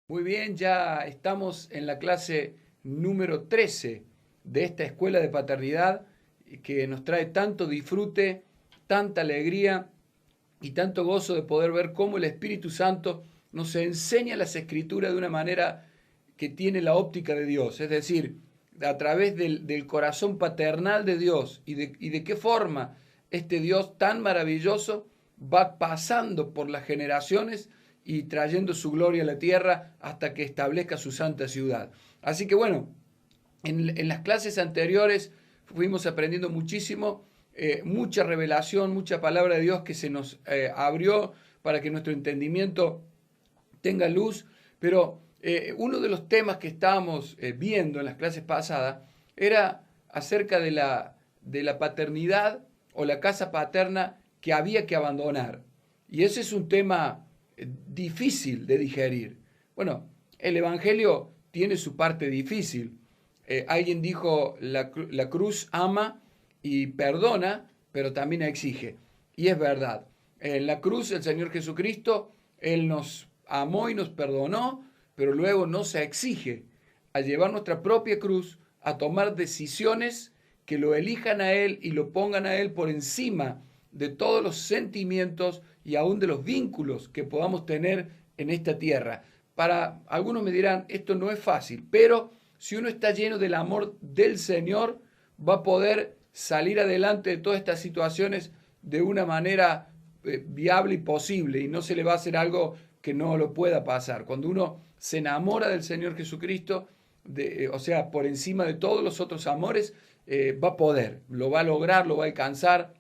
Muy bien, ya estamos en la clase número 13 de esta escuela de paternidad que nos trae tanto disfrute, tanta alegría y tanto gozo de poder ver cómo el Espíritu Santo nos enseña las Escrituras de una manera que tiene la óptica de Dios, es decir, a través del corazón paternal de Dios y de qué forma este Dios tan maravilloso va pasando por las generaciones y trayendo su gloria a la tierra hasta que establezca su santa ciudad. Así que bueno, en las clases anteriores fuimos aprendiendo muchísimo, mucha revelación, mucha palabra de Dios que se nos abrió para que nuestro entendimiento tenga luz, pero uno de los temas que estábamos viendo en las clases pasadas era acerca de la paternidad o la casa paterna que había que abandonar. Y ese es un tema difícil de digerir. Bueno, el Evangelio tiene su parte difícil. Alguien dijo, la cruz ama y perdona, pero también exige. Y es verdad. En la cruz el Señor Jesucristo, Él nos amó y nos perdonó, pero luego nos exige a llevar nuestra propia cruz, a tomar decisiones que lo elijan a Él y lo pongan a Él por encima de todos los sentimientos y aún de los vínculos que podamos tener en esta tierra. Para algunos me dirán, esto no es fácil, pero si uno está lleno del amor del Señor, va a poder salir adelante de todas estas situaciones de una manera viable y posible, y no se le va a hacer algo que no lo pueda pasar. Cuando uno se enamora del Señor Jesucristo, o sea, por encima de todos los otros amores, va a poder, lo va a lograr, lo va a alcanzar,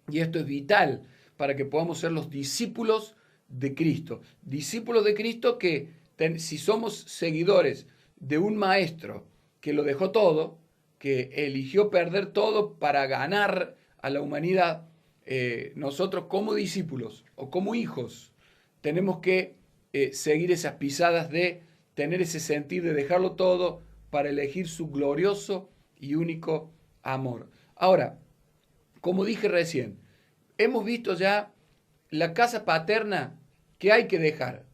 y esto es vital para que podamos ser los discípulos de Cristo. Discípulos de Cristo que, si somos seguidores de un maestro que lo dejó todo, que eligió perder todo para ganar a la humanidad, nosotros como discípulos o como hijos tenemos que seguir esas pisadas de tener ese sentir de dejarlo todo para elegir su glorioso y único amor. Ahora, como dije recién, hemos visto ya la casa paterna que hay que dejar,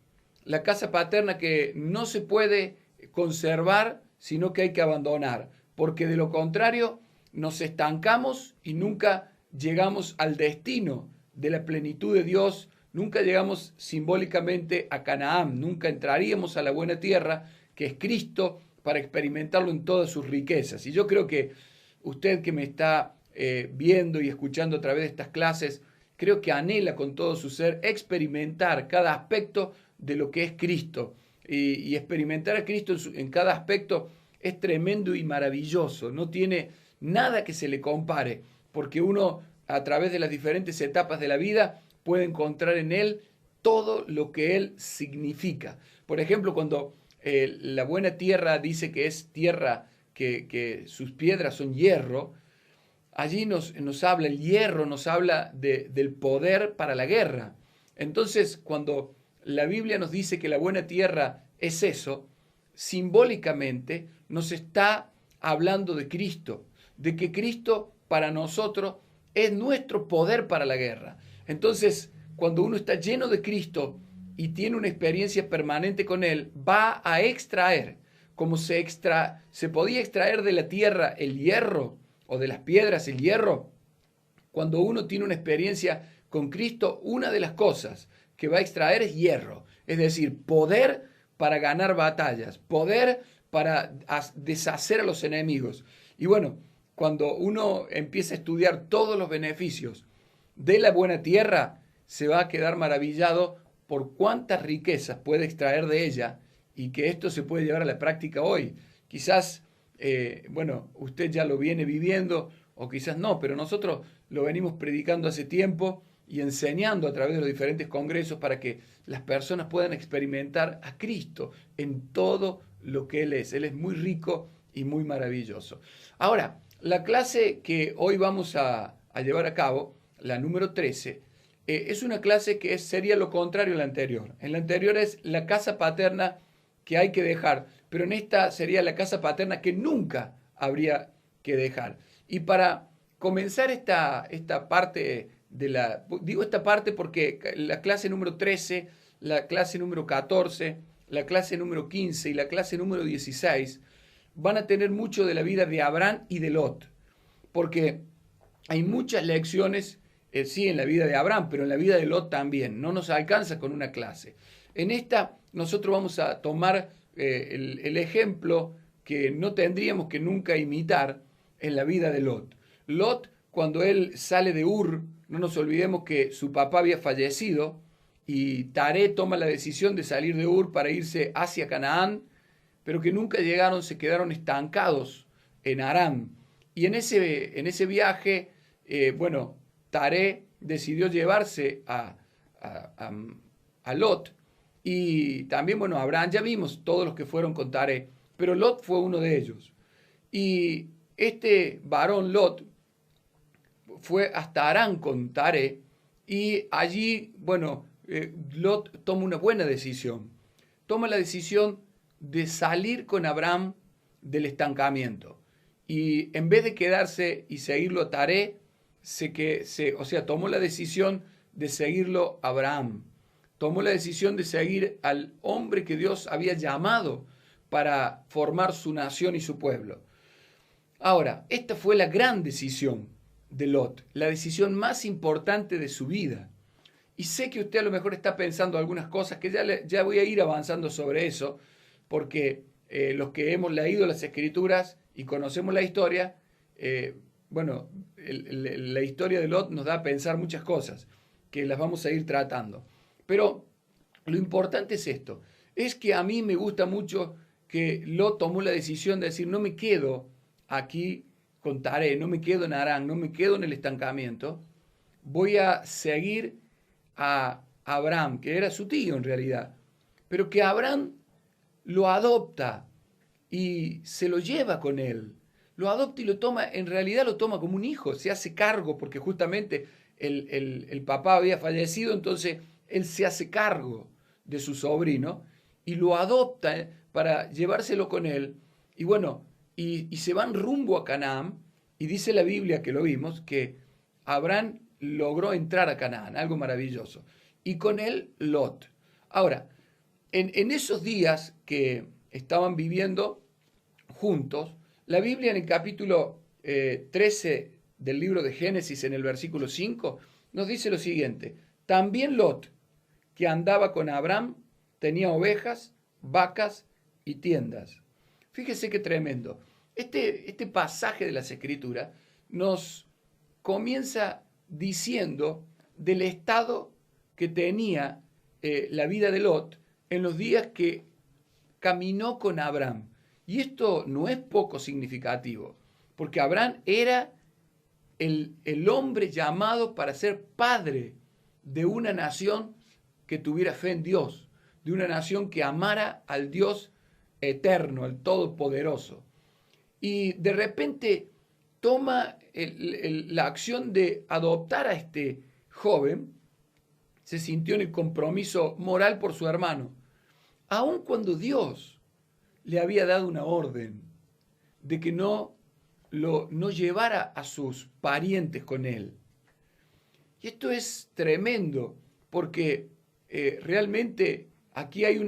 la casa paterna que no se puede conservar, sino que hay que abandonar, porque de lo contrario nos estancamos y nunca llegamos al destino de la plenitud de Dios, nunca llegamos simbólicamente a Canaán, nunca entraríamos a la buena tierra que es Cristo para experimentarlo en todas sus riquezas. Y yo creo que usted que me está viendo y escuchando a través de estas clases, creo que anhela con todo su ser experimentar cada aspecto de lo que es Cristo. Y experimentar a Cristo en cada aspecto es tremendo y maravilloso. No tiene nada que se le compare, porque uno a través de las diferentes etapas de la vida puede encontrar en Él todo lo que Él significa. Por ejemplo, cuando la buena tierra dice que es tierra que sus piedras son hierro, allí nos habla, el hierro nos habla del poder para la guerra. Entonces, cuando la Biblia nos dice que la buena tierra es eso, simbólicamente nos está hablando de Cristo, de que Cristo para nosotros es nuestro poder para la guerra. Entonces, cuando uno está lleno de Cristo y tiene una experiencia permanente con Él, va a extraer, como se podía extraer de la tierra el hierro, o de las piedras el hierro. Cuando uno tiene una experiencia con Cristo, una de las cosas que va a extraer es hierro, es decir, poder para ganar batallas, poder para deshacer a los enemigos. Y bueno, cuando uno empieza a estudiar todos los beneficios de la buena tierra, se va a quedar maravillado por cuántas riquezas puede extraer de ella y que esto se puede llevar a la práctica hoy. Quizás bueno, usted ya lo viene viviendo o quizás no, pero nosotros lo venimos predicando hace tiempo y enseñando a través de los diferentes congresos para que las personas puedan experimentar a Cristo en todo lo que Él es. Él es muy rico y muy maravilloso. Ahora, la clase que hoy vamos a llevar a cabo, la número 13, es una clase que sería lo contrario a la anterior. En la anterior es la casa paterna que hay que dejar, pero en esta sería la casa paterna que nunca habría que dejar. Y para comenzar esta parte digo esta parte porque la clase número 13, la clase número 14, la clase número 15 y la clase número 16, van a tener mucho de la vida de Abraham y de Lot, porque hay muchas lecciones, sí, en la vida de Abraham, pero en la vida de Lot también. No nos alcanza con una clase. En esta nosotros vamos a tomar el ejemplo que no tendríamos que nunca imitar en la vida de Lot. Lot, cuando él sale de Ur, no nos olvidemos que su papá había fallecido y Taré toma la decisión de salir de Ur para irse hacia Canaán, pero que nunca llegaron, se quedaron estancados en Aram. Y en ese viaje, bueno, Taré decidió llevarse a Lot. Y también, bueno, Abraham, ya vimos todos los que fueron con Taré, pero Lot fue uno de ellos. Y este varón Lot fue hasta Harán con Taré, y allí, bueno, Lot toma una buena decisión. Toma la decisión de salir con Abraham del estancamiento. Y en vez de quedarse y seguirlo a Taré, tomó la decisión de seguirlo a Abraham. Tomó la decisión de seguir al hombre que Dios había llamado para formar su nación y su pueblo. Ahora, esta fue la gran decisión de Lot, la decisión más importante de su vida. Y sé que usted a lo mejor está pensando algunas cosas que ya voy a ir avanzando sobre eso, porque los que hemos leído las Escrituras y conocemos la historia, la historia de Lot nos da a pensar muchas cosas, que las vamos a ir tratando. Pero lo importante es esto, es que a mí me gusta mucho que Lot tomó la decisión de decir, no me quedo aquí con Taré, no me quedo en Harán, no me quedo en el estancamiento, voy a seguir a Abraham, que era su tío en realidad, pero que Abraham lo adopta y se lo lleva con él, lo adopta y lo toma, en realidad lo toma como un hijo, se hace cargo, porque justamente el papá había fallecido, entonces él se hace cargo de su sobrino y lo adopta para llevárselo con él, y bueno, y se van rumbo a Canaán, y dice la Biblia, que lo vimos, que Abraham logró entrar a Canaán, algo maravilloso, y con él Lot. Ahora, en esos días que estaban viviendo juntos, la Biblia en el capítulo 13 del libro de Génesis, en el versículo 5, nos dice lo siguiente: también Lot, que andaba con Abraham, tenía ovejas, vacas y tiendas. Fíjese qué tremendo. Este pasaje de las Escrituras nos comienza diciendo del estado que tenía la vida de Lot en los días que caminó con Abraham. Y esto no es poco significativo, porque Abraham era el hombre llamado para ser padre de una nación que tuviera fe en Dios, de una nación que amara al Dios eterno, al Todopoderoso. Y de repente toma la acción de adoptar a este joven, se sintió en el compromiso moral por su hermano, aun cuando Dios le había dado una orden de que no llevara a sus parientes con él. Y esto es tremendo, porque realmente aquí hay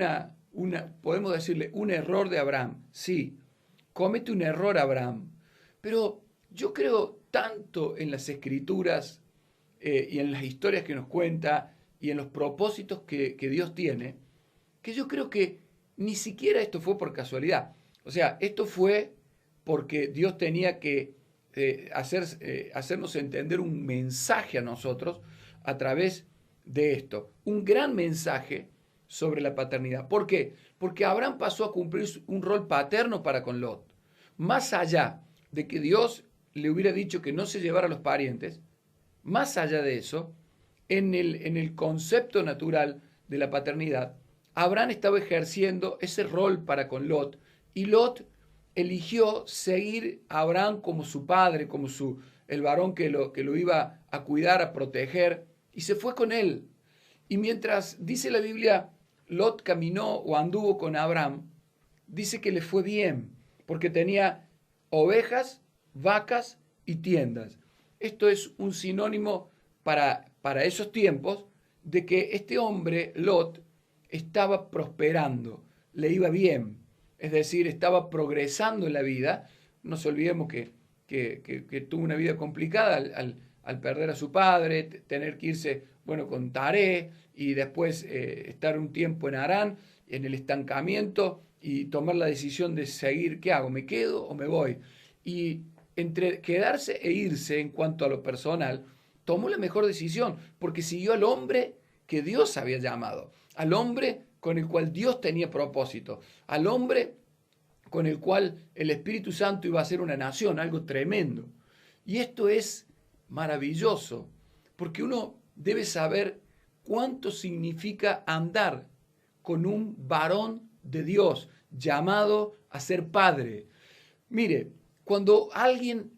podemos decirle, un error de Abraham. Sí, comete un error Abraham, pero yo creo tanto en las Escrituras y en las historias que nos cuenta y en los propósitos que Dios tiene, que yo creo que ni siquiera esto fue por casualidad. O sea, esto fue porque Dios tenía que hacernos entender un mensaje a nosotros a través de esto. Un gran mensaje sobre la paternidad. ¿Por qué? Porque Abraham pasó a cumplir un rol paterno para con Lot. Más allá de que Dios le hubiera dicho que no se llevara a los parientes, más allá de eso, en el concepto natural de la paternidad, Abraham estaba ejerciendo ese rol para con Lot, y Lot eligió seguir a Abraham como su padre, como el varón que lo iba a cuidar, a proteger, y se fue con él. Y mientras, dice la Biblia, Lot caminó o anduvo con Abraham, dice que le fue bien, porque tenía ovejas, vacas y tiendas. Esto es un sinónimo para esos tiempos de que este hombre, Lot, estaba prosperando, le iba bien, es decir, estaba progresando en la vida. No nos olvidemos que tuvo una vida complicada al perder a su padre, tener que irse, bueno, con Taré y después estar un tiempo en Harán, en el estancamiento y tomar la decisión de seguir, ¿qué hago? ¿Me quedo o me voy? Y entre quedarse e irse en cuanto a lo personal, tomó la mejor decisión, porque siguió al hombre que Dios había llamado, al hombre con el cual Dios tenía propósito, al hombre con el cual el Espíritu Santo iba a hacer una nación, algo tremendo. Y esto es maravilloso, porque uno debe saber cuánto significa andar con un varón de Dios llamado a ser padre. Mire, cuando alguien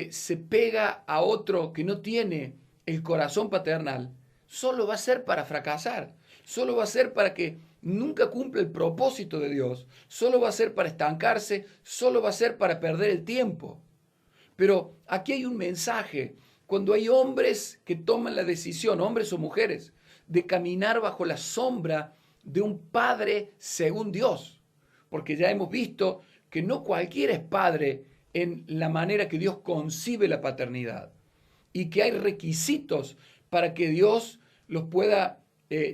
se pega a otro que no tiene el corazón paternal, solo va a ser para fracasar, solo va a ser para que nunca cumpla el propósito de Dios, solo va a ser para estancarse, solo va a ser para perder el tiempo. Pero aquí hay un mensaje, cuando hay hombres que toman la decisión, hombres o mujeres, de caminar bajo la sombra de un padre según Dios, porque ya hemos visto que no cualquiera es padre en la manera que Dios concibe la paternidad y que hay requisitos para que Dios los pueda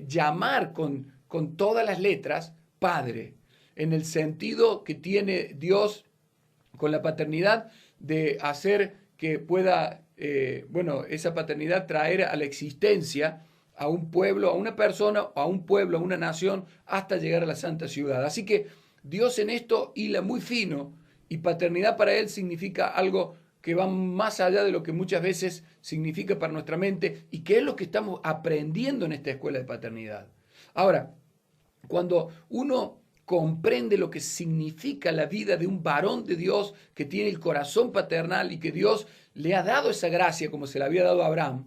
llamar con todas las letras padre, en el sentido que tiene Dios con la paternidad de hacer que pueda, esa paternidad traer a la existencia a un pueblo, a una persona, a un pueblo, a una nación, hasta llegar a la santa ciudad. Así que Dios en esto hila muy fino, y paternidad para Él significa algo que va más allá de lo que muchas veces significa para nuestra mente, y que es lo que estamos aprendiendo en esta escuela de paternidad. Ahora, cuando uno comprende lo que significa la vida de un varón de Dios que tiene el corazón paternal y que Dios le ha dado esa gracia como se la había dado a Abraham,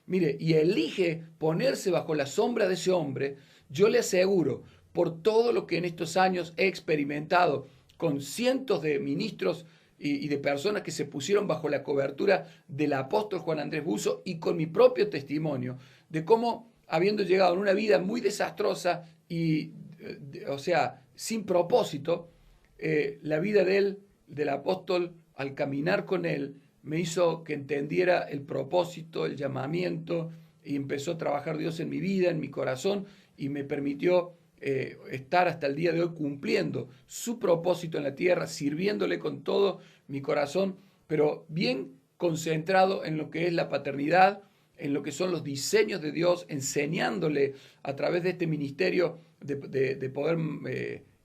mire, y elige ponerse bajo la sombra de ese hombre, yo le aseguro, por todo lo que en estos años he experimentado con cientos de ministros y de personas que se pusieron bajo la cobertura del apóstol Juan Andrés Buzo, y con mi propio testimonio de cómo, habiendo llegado en una vida muy desastrosa y, sin propósito, la vida de él, del apóstol, al caminar con él, me hizo que entendiera el propósito, el llamamiento, y empezó a trabajar Dios en mi vida, en mi corazón, y me permitió estar hasta el día de hoy cumpliendo su propósito en la tierra, sirviéndole con todo mi corazón, pero bien concentrado en lo que es la paternidad, en lo que son los diseños de Dios, enseñándole a través de este ministerio de poder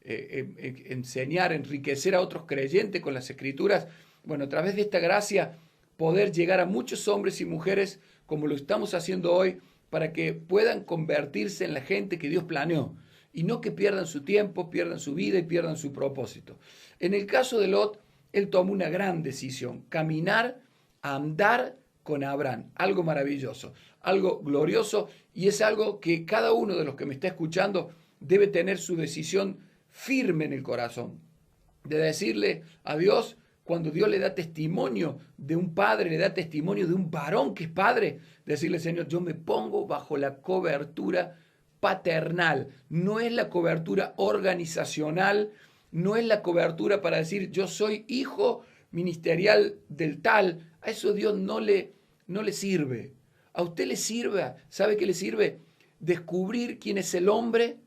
enseñar, enriquecer a otros creyentes con las Escrituras. Bueno, a través de esta gracia poder llegar a muchos hombres y mujeres como lo estamos haciendo hoy, para que puedan convertirse en la gente que Dios planeó, y no que pierdan su tiempo, pierdan su vida y pierdan su propósito. En el caso de Lot, él tomó una gran decisión: caminar, andar con Abraham. Algo maravilloso, algo glorioso, y es algo que cada uno de los que me está escuchando debe tener su decisión firme en el corazón, de decirle a Dios, cuando Dios le da testimonio de un padre, le da testimonio de un varón que es padre, decirle: Señor, yo me pongo bajo la cobertura paternal. No es la cobertura organizacional, no es la cobertura para decir yo soy hijo ministerial del tal. A eso Dios no le sirve. A usted le sirve, ¿sabe qué le sirve? Descubrir quién es el hombre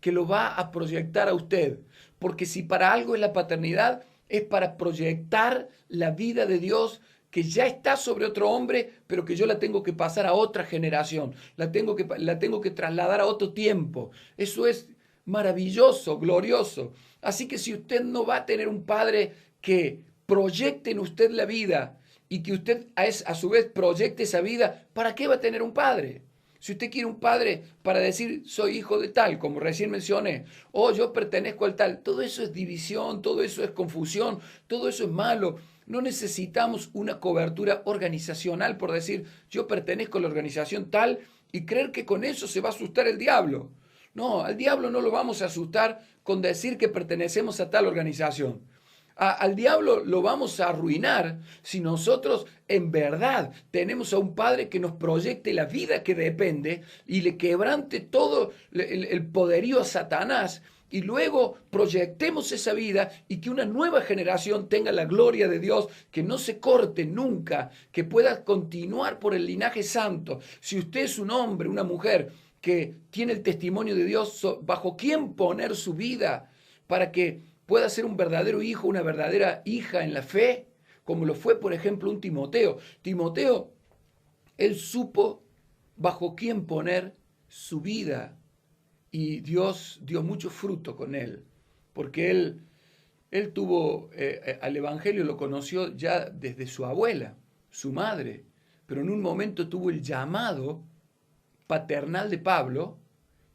que lo va a proyectar a usted. Porque si para algo es la paternidad, es para proyectar la vida de Dios que ya está sobre otro hombre, pero que yo la tengo que pasar a otra generación, la tengo que trasladar a otro tiempo. Eso es maravilloso, glorioso. Así que si usted no va a tener un padre que proyecte en usted la vida y que usted a su vez proyecte esa vida, ¿para qué va a tener un padre? Si usted quiere un padre para decir soy hijo de tal, como recién mencioné, o yo pertenezco al tal, todo eso es división, todo eso es confusión, todo eso es malo. No necesitamos una cobertura organizacional por decir yo pertenezco a la organización tal y creer que con eso se va a asustar el diablo. No, al diablo no lo vamos a asustar con decir que pertenecemos a tal organización. Al diablo lo vamos a arruinar si nosotros en verdad tenemos a un padre que nos proyecte la vida que depende y le quebrante todo el poderío a Satanás y luego proyectemos esa vida y que una nueva generación tenga la gloria de Dios, que no se corte nunca, que pueda continuar por el linaje santo. Si usted es un hombre, una mujer que tiene el testimonio de Dios, bajo quién poner su vida para que pueda ser un verdadero hijo, una verdadera hija en la fe, como lo fue, por ejemplo, un Timoteo. Timoteo, él supo bajo quién poner su vida y Dios dio mucho fruto con él, porque él tuvo, al Evangelio lo conoció ya desde su abuela, su madre, pero en un momento tuvo el llamado paternal de Pablo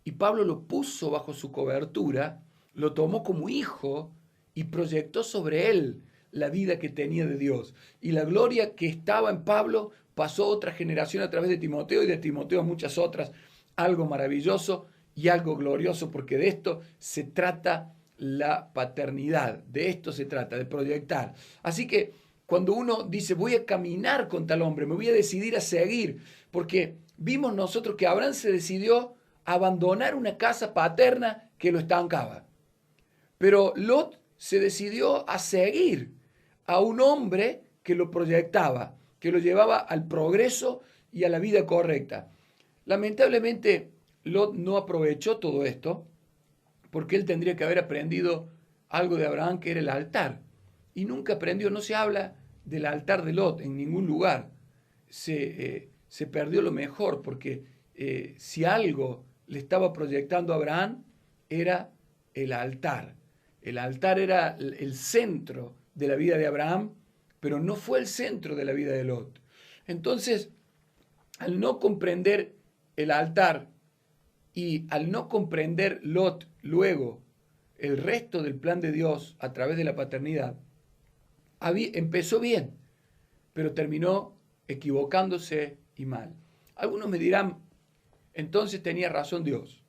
y Pablo lo puso bajo su cobertura, lo tomó como hijo y proyectó sobre él la vida que tenía de Dios. Y la gloria que estaba en Pablo pasó a otra generación a través de Timoteo y de Timoteo a muchas otras. Algo maravilloso y algo glorioso, porque de esto se trata la paternidad, de esto se trata, de proyectar. Así que cuando uno dice voy a caminar con tal hombre, me voy a decidir a seguir, porque vimos nosotros que Abraham se decidió a abandonar una casa paterna que lo estancaba. Pero Lot se decidió a seguir a un hombre que lo proyectaba, que lo llevaba al progreso y a la vida correcta. Lamentablemente, Lot no aprovechó todo esto porque él tendría que haber aprendido algo de Abraham, que era el altar. Y nunca aprendió, no se habla del altar de Lot en ningún lugar. Se perdió lo mejor, porque si algo le estaba proyectando a Abraham, era el altar. El altar era el centro de la vida de Abraham, pero no fue el centro de la vida de Lot. Entonces, al no comprender el altar y al no comprender Lot luego el resto del plan de Dios a través de la paternidad, empezó bien, pero terminó equivocándose y mal. Algunos me dirán, entonces tenía razón Dios.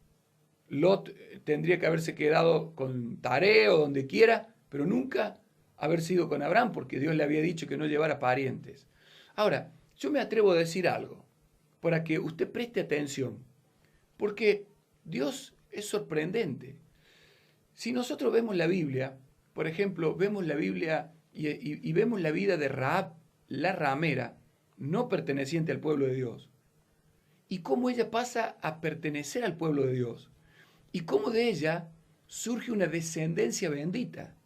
Lot tendría que haberse quedado con Taré o donde quiera, pero nunca haber sido con Abraham, porque Dios le había dicho que no llevara parientes. Ahora, yo me atrevo a decir algo, para que usted preste atención, porque Dios es sorprendente. Si nosotros vemos la Biblia, por ejemplo, vemos la Biblia y vemos la vida de Rahab, la ramera, no perteneciente al pueblo de Dios, y cómo ella pasa a pertenecer al pueblo de Dios, y cómo de ella surge una descendencia bendita,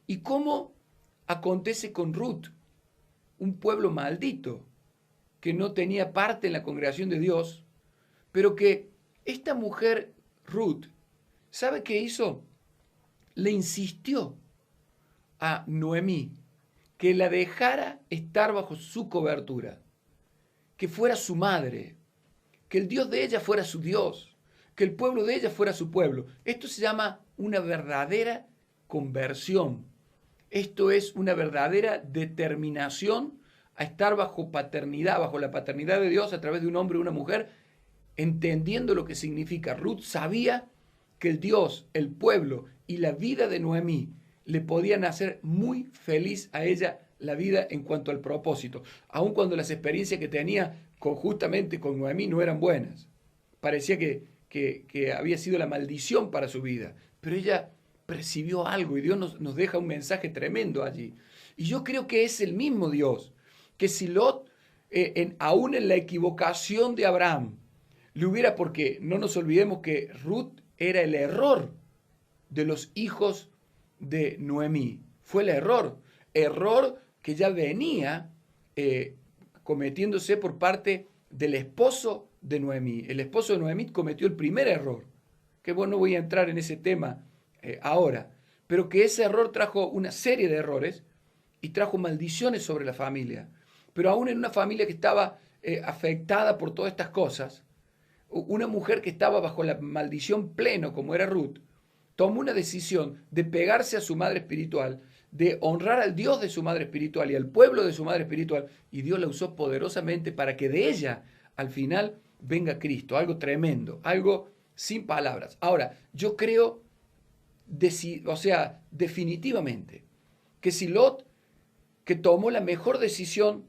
y cómo acontece con Ruth, un pueblo maldito, que no tenía parte en la congregación de Dios, pero que esta mujer, Ruth, ¿sabe qué hizo? Le insistió a Noemí que la dejara estar bajo su cobertura, que fuera su madre, que el Dios de ella fuera su Dios, que el pueblo de ella fuera su pueblo. Esto se llama una verdadera conversión. Esto es una verdadera determinación a estar bajo paternidad, bajo la paternidad de Dios a través de un hombre o una mujer, entendiendo lo que significa. Ruth sabía que el Dios, el pueblo y la vida de Noemí le podían hacer muy feliz a ella la vida en cuanto al propósito, aun cuando las experiencias que tenía justamente con Noemí no eran buenas. Parecía que había sido la maldición para su vida, pero ella percibió algo y Dios nos deja un mensaje tremendo allí. Y yo creo que es el mismo Dios, que si Lot, aún en la equivocación de Abraham, le hubiera, porque no nos olvidemos que Ruth era el error de los hijos de Noemí, fue el error que ya venía cometiéndose por parte del esposo de Noemí. El esposo de Noemí cometió el primer error, que bueno, no voy a entrar en ese tema ahora, pero que ese error trajo una serie de errores y trajo maldiciones sobre la familia. Pero aún en una familia que estaba afectada por todas estas cosas, una mujer que estaba bajo la maldición pleno, como era Ruth, tomó una decisión de pegarse a su madre espiritual, de honrar al Dios de su madre espiritual y al pueblo de su madre espiritual, y Dios la usó poderosamente para que de ella, al final, venga Cristo, algo tremendo, algo sin palabras. Ahora, yo creo, definitivamente, que si Lot, que tomó la mejor decisión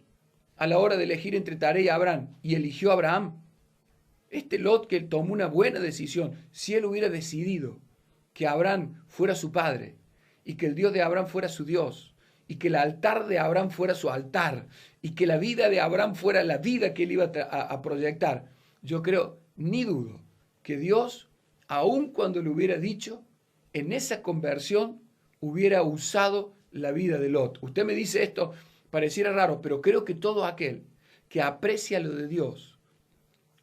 a la hora de elegir entre Taré y Abraham, y eligió a Abraham, este Lot que tomó una buena decisión, si él hubiera decidido que Abraham fuera su padre y que el Dios de Abraham fuera su Dios y que el altar de Abraham fuera su altar y que la vida de Abraham fuera la vida que él iba a proyectar, yo creo, ni dudo, que Dios, aun cuando le hubiera dicho, en esa conversión hubiera usado la vida de Lot. Usted me dice esto, pareciera raro, pero creo que todo aquel que aprecia lo de Dios,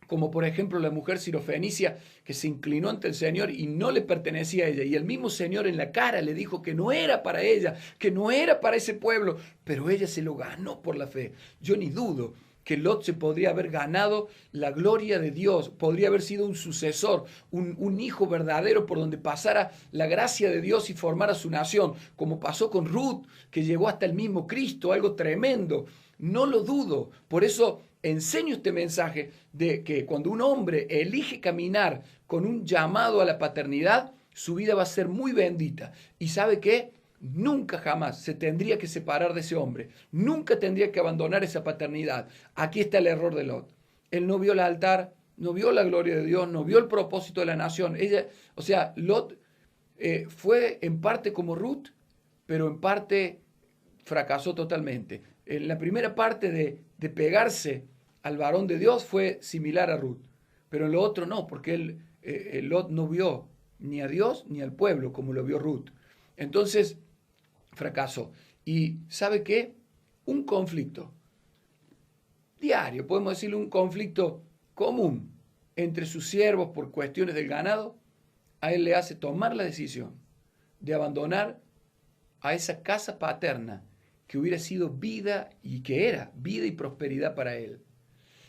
como por ejemplo la mujer sirofenicia que se inclinó ante el Señor y no le pertenecía a ella, y el mismo Señor en la cara le dijo que no era para ella, que no era para ese pueblo, pero ella se lo ganó por la fe. Yo ni dudo que Lot se podría haber ganado la gloria de Dios, podría haber sido un sucesor, un hijo verdadero por donde pasara la gracia de Dios y formara su nación, como pasó con Ruth, que llegó hasta el mismo Cristo, algo tremendo. No lo dudo, por eso enseño este mensaje de que cuando un hombre elige caminar con un llamado a la paternidad, su vida va a ser muy bendita. ¿Y sabe qué? Nunca jamás se tendría que separar de ese hombre, nunca tendría que abandonar esa paternidad. Aquí está el error de Lot. Él no vio el altar, no vio la gloria de Dios, no vio el propósito de la nación. Lot fue en parte como Ruth, pero en parte fracasó totalmente. En la primera parte de pegarse al varón de Dios fue similar a Ruth, pero en lo otro no, porque Lot no vio ni a Dios ni al pueblo como lo vio Ruth. Entonces, fracasó. ¿Y sabe qué? Un conflicto diario, podemos decirle un conflicto común entre sus siervos por cuestiones del ganado, a él le hace tomar la decisión de abandonar a esa casa paterna que hubiera sido vida y que era vida y prosperidad para él.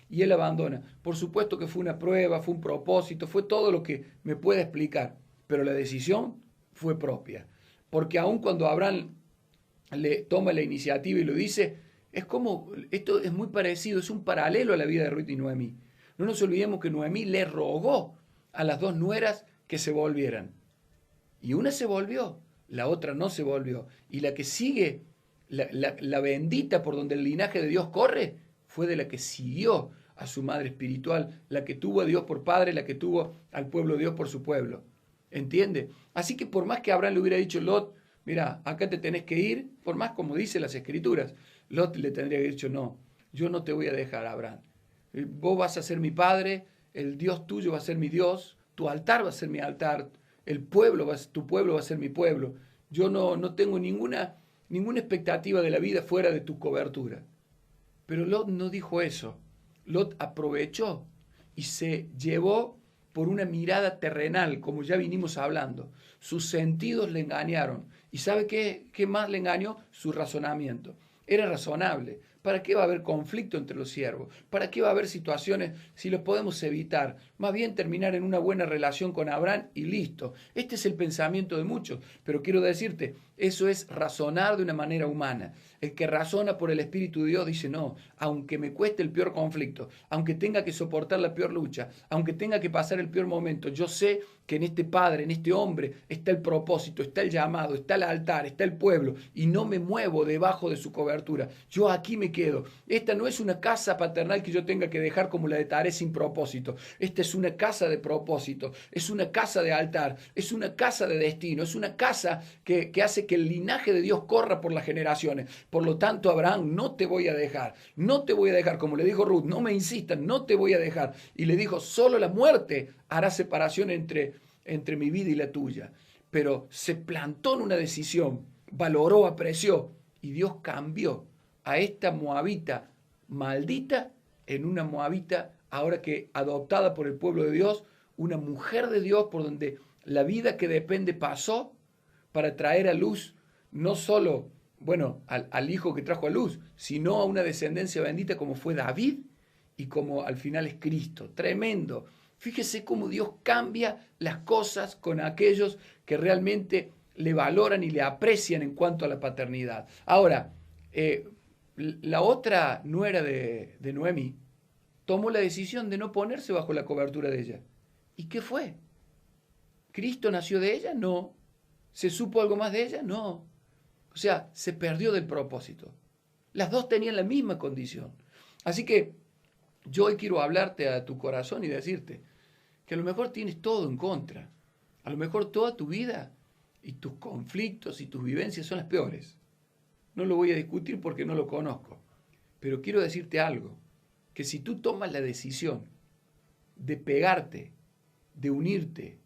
Y él abandona. Por supuesto que fue una prueba, fue un propósito, fue todo lo que me puede explicar, pero la decisión fue propia. Porque aun cuando Abraham le toma la iniciativa y lo dice, es como, esto es muy parecido, es un paralelo a la vida de Ruth y Noemí. No nos olvidemos que Noemí le rogó a las dos nueras que se volvieran. Y una se volvió, la otra no se volvió. Y la que sigue, la bendita por donde el linaje de Dios corre, fue de la que siguió a su madre espiritual, la que tuvo a Dios por padre, la que tuvo al pueblo de Dios por su pueblo. ¿Entiende? Así que por más que Abraham le hubiera dicho, Lot, mira, acá te tenés que ir, por más como dice las escrituras, Lot le tendría que haber dicho, no, yo no te voy a dejar, Abraham. Vos vas a ser mi padre, el Dios tuyo va a ser mi Dios, tu altar va a ser mi altar, tu pueblo va a ser mi pueblo. Yo no tengo ninguna expectativa de la vida fuera de tu cobertura. Pero Lot no dijo eso. Lot aprovechó y se llevó por una mirada terrenal, como ya vinimos hablando. Sus sentidos le engañaron. ¿Y sabe qué más le engañó? Su razonamiento. Era razonable. ¿Para qué va a haber conflicto entre los siervos? ¿Para qué va a haber situaciones si los podemos evitar? Más bien terminar en una buena relación con Abraham y listo. Este es el pensamiento de muchos, pero quiero decirte, eso es razonar de una manera humana. El que razona por el Espíritu de Dios dice, no, aunque me cueste el peor conflicto, aunque tenga que soportar la peor lucha, aunque tenga que pasar el peor momento, yo sé que en este padre, en este hombre, está el propósito, está el llamado, está el altar, está el pueblo, y no me muevo debajo de su cobertura. Yo aquí me quedo. Esta no es una casa paternal que yo tenga que dejar como la de Taré sin propósito. Esta es una casa de propósito, es una casa de altar, es una casa de destino, es una casa que hace que el linaje de Dios corra por las generaciones. Por lo tanto, Abraham, no te voy a dejar, no te voy a dejar, como le dijo Ruth, no me insistan, no te voy a dejar. Y le dijo, solo la muerte hará separación entre mi vida y la tuya. Pero se plantó en una decisión, valoró, apreció, y Dios cambió a esta moabita maldita en una moabita, ahora que adoptada por el pueblo de Dios, una mujer de Dios por donde la vida que depende pasó para traer a luz no solo, al hijo que trajo a luz, sino a una descendencia bendita como fue David y como al final es Cristo. Tremendo. Fíjese cómo Dios cambia las cosas con aquellos que realmente le valoran y le aprecian en cuanto a la paternidad. Ahora, la otra nuera de Noemí tomó la decisión de no ponerse bajo la cobertura de ella. ¿Y qué fue? ¿Cristo nació de ella? No. ¿Se supo algo más de ella? No. O sea, se perdió del propósito. Las dos tenían la misma condición. Así que yo hoy quiero hablarte a tu corazón y decirte que a lo mejor tienes todo en contra. A lo mejor toda tu vida y tus conflictos y tus vivencias son las peores. No lo voy a discutir porque no lo conozco. Pero quiero decirte algo, que si tú tomas la decisión de pegarte, de unirte,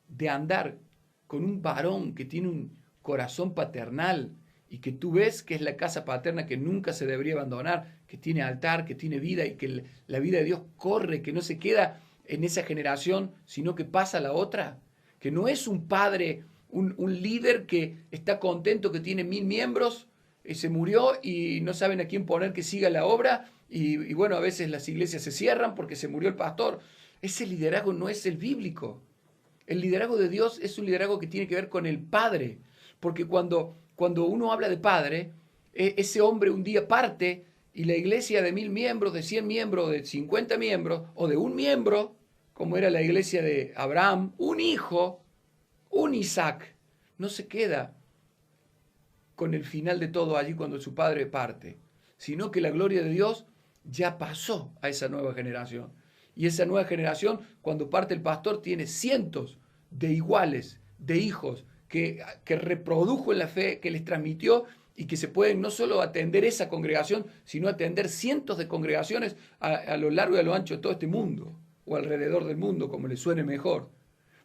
de andar con un varón que tiene un corazón paternal y que tú ves que es la casa paterna que nunca se debería abandonar, que tiene altar, que tiene vida y que la vida de Dios corre, que no se queda en esa generación, sino que pasa a la otra, que no es un padre, un líder que está contento que tiene 1000 miembros, se murió y no saben a quién poner que siga la obra y bueno, a veces las iglesias se cierran porque se murió el pastor. Ese liderazgo no es el bíblico. El liderazgo de Dios es un liderazgo que tiene que ver con el Padre, porque cuando uno habla de Padre, ese hombre un día parte y la iglesia de 1000 miembros, de 100 miembros, de 50 miembros o de un miembro, como era la iglesia de Abraham, un hijo, un Isaac, no se queda con el final de todo allí cuando su padre parte, sino que la gloria de Dios ya pasó a esa nueva generación. Y esa nueva generación, cuando parte el pastor, tiene cientos de iguales, de hijos, que reprodujo en la fe, que les transmitió y que se pueden no solo atender esa congregación, sino atender cientos de congregaciones a lo largo y a lo ancho de todo este mundo, o alrededor del mundo, como le suene mejor.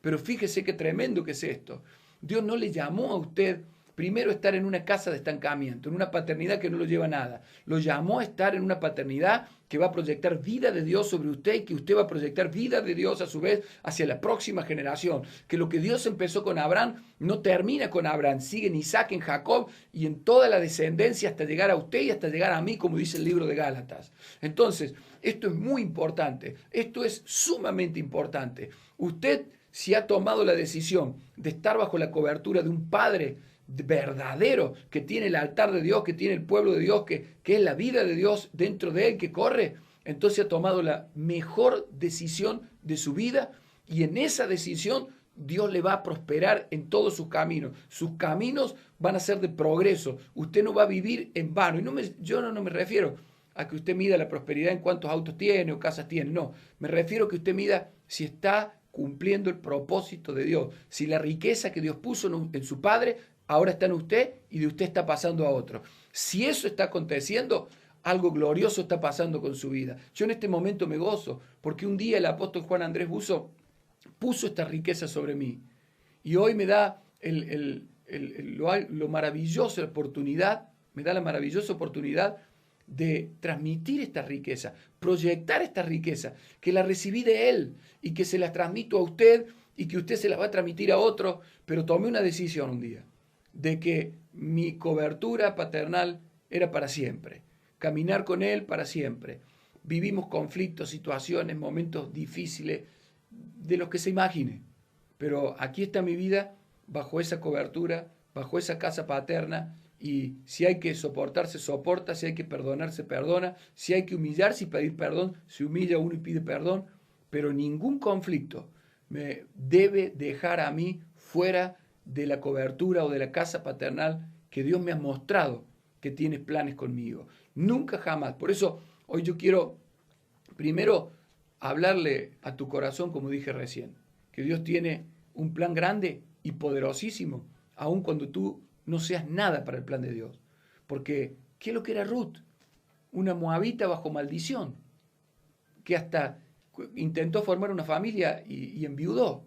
Pero fíjese qué tremendo que es esto. Dios no le llamó a usted primero a estar en una casa de estancamiento, en una paternidad que no lo lleva a nada. Lo llamó a estar en una paternidad que va a proyectar vida de Dios sobre usted y que usted va a proyectar vida de Dios a su vez hacia la próxima generación. Que lo que Dios empezó con Abraham no termina con Abraham, sigue en Isaac, en Jacob y en toda la descendencia hasta llegar a usted y hasta llegar a mí, como dice el libro de Gálatas. Entonces, esto es muy importante, esto es sumamente importante. Usted, si ha tomado la decisión de estar bajo la cobertura de un padre verdadero, que tiene el altar de Dios, que tiene el pueblo de Dios, que es la vida de Dios dentro de él que corre, entonces ha tomado la mejor decisión de su vida y en esa decisión Dios le va a prosperar en todos sus caminos. Sus caminos van a ser de progreso. Usted no va a vivir en vano. Y yo no me refiero a que usted mida la prosperidad en cuántos autos tiene o casas tiene. No, me refiero a que usted mida si está cumpliendo el propósito de Dios. Si la riqueza que Dios puso en su Padre ahora está en usted y de usted está pasando a otro. Si eso está aconteciendo, algo glorioso está pasando con su vida. Yo en este momento me gozo porque un día el apóstol Juan Andrés Buzo puso esta riqueza sobre mí y hoy me da lo maravillosa oportunidad, me da la maravillosa oportunidad de transmitir esta riqueza, proyectar esta riqueza, que la recibí de él y que se la transmito a usted y que usted se la va a transmitir a otro, pero tomé una decisión un día de que mi cobertura paternal era para siempre, caminar con él para siempre. Vivimos conflictos, situaciones, momentos difíciles, de los que se imagine, pero aquí está mi vida bajo esa cobertura, bajo esa casa paterna, y si hay que soportarse, soporta, si hay que perdonarse, perdona, si hay que humillarse y pedir perdón, se humilla uno y pide perdón, pero ningún conflicto me debe dejar a mí fuera de la cobertura o de la casa paternal que Dios me ha mostrado que tiene planes conmigo. Nunca jamás. Por eso hoy yo quiero primero hablarle a tu corazón, como dije recién, que Dios tiene un plan grande y poderosísimo, aun cuando tú no seas nada para el plan de Dios. Porque, ¿qué es lo que era Ruth? Una moabita bajo maldición, que hasta intentó formar una familia y enviudó.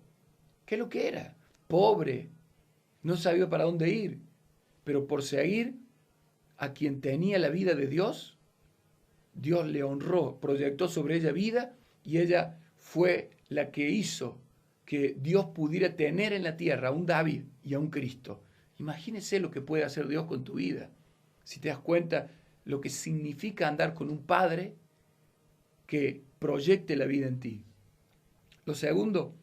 ¿Qué es lo que era? Pobre, no sabía para dónde ir, pero por seguir a quien tenía la vida de Dios, Dios le honró, proyectó sobre ella vida y ella fue la que hizo que Dios pudiera tener en la tierra a un David y a un Cristo. Imagínese lo que puede hacer Dios con tu vida. Si te das cuenta lo que significa andar con un Padre que proyecte la vida en ti. Lo segundo,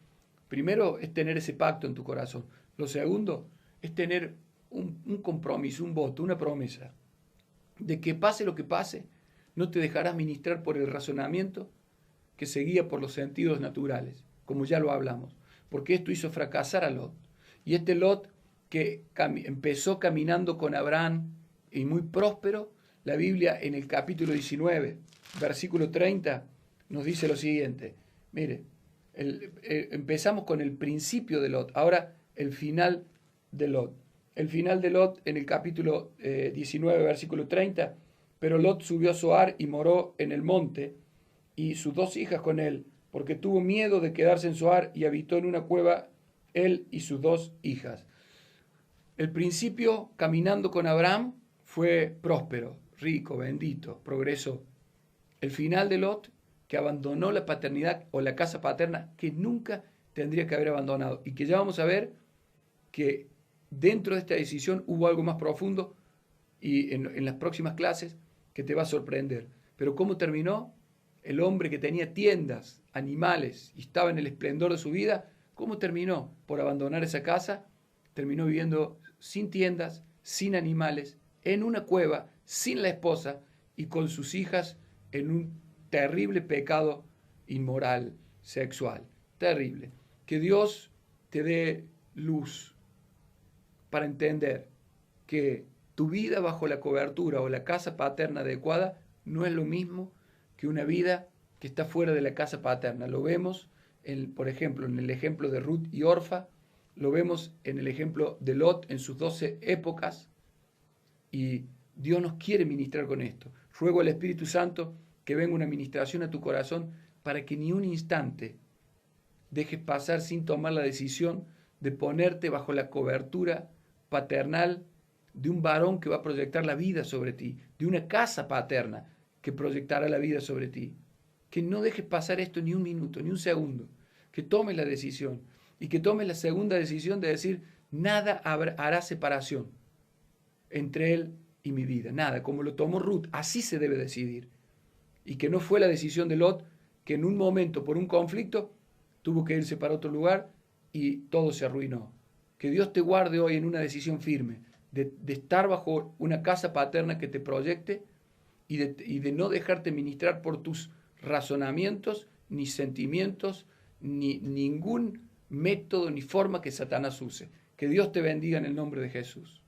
primero es tener ese pacto en tu corazón. Lo segundo es tener un compromiso, un voto, una promesa de que pase lo que pase, no te dejarás ministrar por el razonamiento que se guía por los sentidos naturales, como ya lo hablamos, porque esto hizo fracasar a Lot. Y este Lot que empezó caminando con Abraham y muy próspero, la Biblia en el capítulo 19, versículo 30, nos dice lo siguiente. Mire, Empezamos con el principio de Lot, ahora el final de Lot. El final de Lot en el capítulo 19, versículo 30. Pero Lot subió a Zoar y moró en el monte, y sus 2 hijas con él, porque tuvo miedo de quedarse en Zoar, y habitó en una cueva él y sus 2 hijas. El principio, caminando con Abraham, fue próspero, rico, bendito, progresó. El final de Lot, que abandonó la paternidad o la casa paterna, que nunca tendría que haber abandonado, y que ya vamos a ver que dentro de esta decisión hubo algo más profundo, y en las próximas clases, que te va a sorprender. Pero ¿cómo terminó? El hombre que tenía tiendas, animales, y estaba en el esplendor de su vida, ¿cómo terminó? Por abandonar esa casa, terminó viviendo sin tiendas, sin animales, en una cueva, sin la esposa y con sus hijas en un terrible pecado inmoral, sexual. Terrible. Que Dios te dé luz para entender que tu vida bajo la cobertura o la casa paterna adecuada no es lo mismo que una vida que está fuera de la casa paterna. Lo vemos, por ejemplo, en el ejemplo de Ruth y Orfa, lo vemos en el ejemplo de Lot en sus 12 épocas, y Dios nos quiere ministrar con esto. Ruego al Espíritu Santo que venga una ministración a tu corazón para que ni un instante dejes pasar sin tomar la decisión de ponerte bajo la cobertura paternal de un varón que va a proyectar la vida sobre ti, de una casa paterna que proyectará la vida sobre ti. Que no dejes pasar esto ni un minuto, ni un segundo. Que tomes la decisión y que tomes la segunda decisión de decir, nada hará separación entre él y mi vida, nada, como lo tomó Ruth, así se debe decidir. Y que no fue la decisión de Lot, que en un momento, por un conflicto, tuvo que irse para otro lugar y todo se arruinó. Que Dios te guarde hoy en una decisión firme, de estar bajo una casa paterna que te proyecte y de no dejarte ministrar por tus razonamientos, ni sentimientos, ni ningún método ni forma que Satanás use. Que Dios te bendiga en el nombre de Jesús.